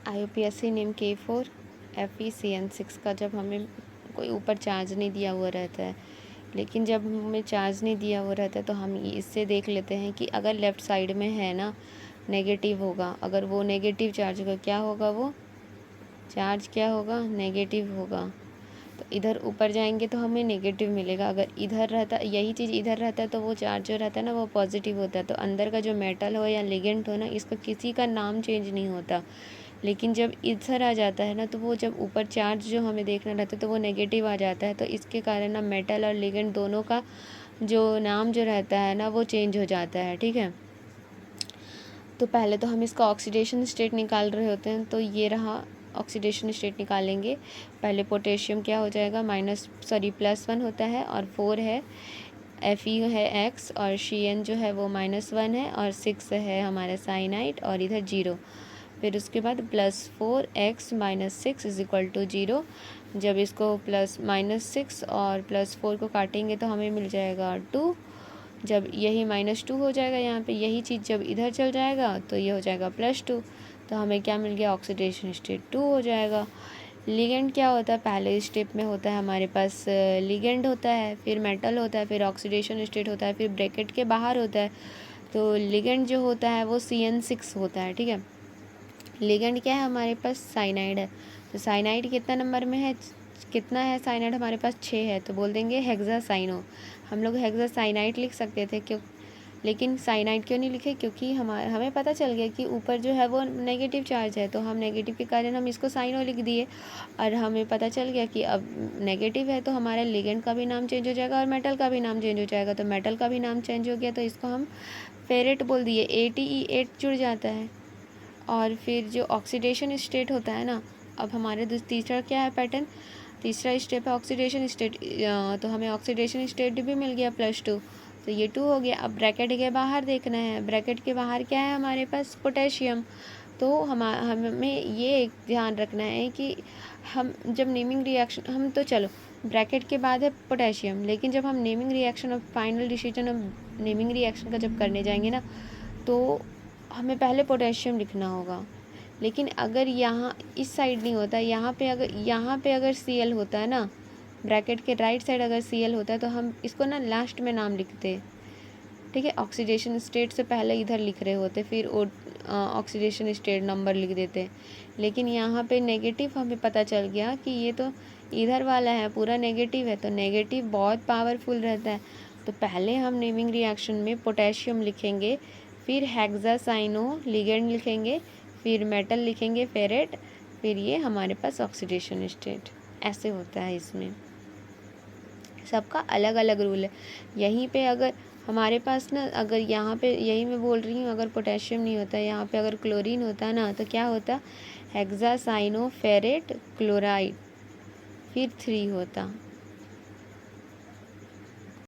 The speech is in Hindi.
IUPAC नेम K4 FeCN6 का जब हमें कोई ऊपर चार्ज नहीं दिया हुआ रहता है, लेकिन जब हमें चार्ज नहीं दिया हुआ रहता है तो हम इससे देख लेते हैं कि अगर लेफ़्ट साइड में है ना नेगेटिव होगा, अगर वो नेगेटिव चार्ज होगा क्या होगा, वो चार्ज क्या होगा, नेगेटिव होगा। तो इधर ऊपर जाएंगे तो हमें नेगेटिव मिलेगा, अगर इधर रहता यही चीज़ इधर रहता है तो वो चार्ज जो रहता है ना वो पॉजिटिव होता है। तो अंदर का जो मेटल हो या लिगेंड हो ना, इसका किसी का नाम चेंज नहीं होता, लेकिन जब इधर आ जाता है ना तो वो जब ऊपर चार्ज जो हमें देखना रहता है तो वो नेगेटिव आ जाता है। तो इसके कारण ना मेटल और लिगेंड दोनों का जो नाम जो रहता है ना वो चेंज हो जाता है। ठीक है, तो पहले तो हम इसका ऑक्सीडेशन स्टेट निकाल रहे होते हैं, तो ये रहा ऑक्सीडेशन स्टेट निकालेंगे। पहले पोटेशियम क्या हो जाएगा, +1 होता है और 4 है, Fe है X और CN जो है वो -1 है और 6 है हमारा साइनाइड और इधर 0। फिर उसके बाद +4x - 6 = 0। जब इसको +-6 और +4 को काटेंगे तो हमें मिल जाएगा 2। जब यही -2 हो जाएगा यहाँ पे, यही चीज़ जब इधर चल जाएगा तो ये हो जाएगा +2। तो हमें क्या मिल गया, ऑक्सीडेशन स्टेट 2 हो जाएगा। लिगेंड क्या होता है, पहले स्टेप में होता है हमारे पास लिगेंड होता है, फिर मेटल होता है, फिर ऑक्सीडेशन स्टेट होता है, फिर ब्रैकेट के बाहर होता है। तो लिगेंड जो होता है वो CN6 होता है। ठीक है, लिगेंड क्या है हमारे पास, साइनाइड है। तो साइनाइड कितना नंबर में है, कितना है साइनाइड हमारे पास 6 है, तो बोल देंगे हेक्सासाइनो। हम लोग हेक्सासाइनाइड लिख सकते थे क्यों, लेकिन साइनाइड क्यों नहीं लिखे, क्योंकि हमें पता चल गया कि ऊपर जो है वो नेगेटिव चार्ज है, तो हम नेगेटिव के कारण हम इसको साइनो लिख दिए। और हमें पता चल गया कि अब नेगेटिव है तो हमारा लिगेंड का भी नाम चेंज हो जाएगा और मेटल का भी नाम चेंज हो जाएगा। तो मेटल का भी नाम चेंज हो गया तो इसको हम फेरेट बोल दिए, ATE8 जुड़ जाता है। और फिर जो ऑक्सीडेशन स्टेट होता है ना, अब हमारे तीसरा क्या है पैटर्न, तीसरा स्टेप है ऑक्सीडेशन स्टेट। तो हमें ऑक्सीडेशन स्टेट भी मिल गया +2, तो ये 2 हो गया। अब ब्रैकेट के बाहर देखना है, ब्रैकेट के बाहर क्या है हमारे पास, पोटेशियम। तो हमें ये एक ध्यान रखना है कि हम जब नेमिंग रिएक्शन, हम तो चलो ब्रैकेट के बाद है पोटेशियम, लेकिन जब हम नेमिंग रिएक्शन और final decision of naming reaction का जब करने जाएंगे ना तो हमें पहले पोटेशियम लिखना होगा। लेकिन अगर यहाँ इस साइड नहीं होता, यहाँ पे अगर Cl होता है ना, ब्रैकेट के राइट साइड अगर Cl होता है तो हम इसको ना लास्ट में नाम लिखते। ठीक है, ऑक्सीडेशन स्टेट से पहले इधर लिख रहे होते, फिर ऑक्सीडेशन स्टेट नंबर लिख देते। लेकिन यहाँ पे नेगेटिव हमें पता चल गया कि ये तो इधर वाला है पूरा नेगेटिव है, तो नेगेटिव बहुत पावरफुल रहता है। तो पहले हम नेमिंग रिएक्शन में पोटेशियम लिखेंगे, फिर हेक्सासाइनो लिगेंड लिखेंगे, फिर मेटल लिखेंगे फेरेट, फिर ये हमारे पास ऑक्सीडेशन स्टेट। ऐसे होता है, इसमें सबका अलग अलग रूल है। यहीं पे अगर हमारे पास ना, अगर यहाँ पे यही मैं बोल रही हूँ, अगर पोटेशियम नहीं होता, यहाँ पे अगर क्लोरीन होता ना तो क्या होता, हेक्सासाइनो फेरेट क्लोराइड, फिर 3 होता।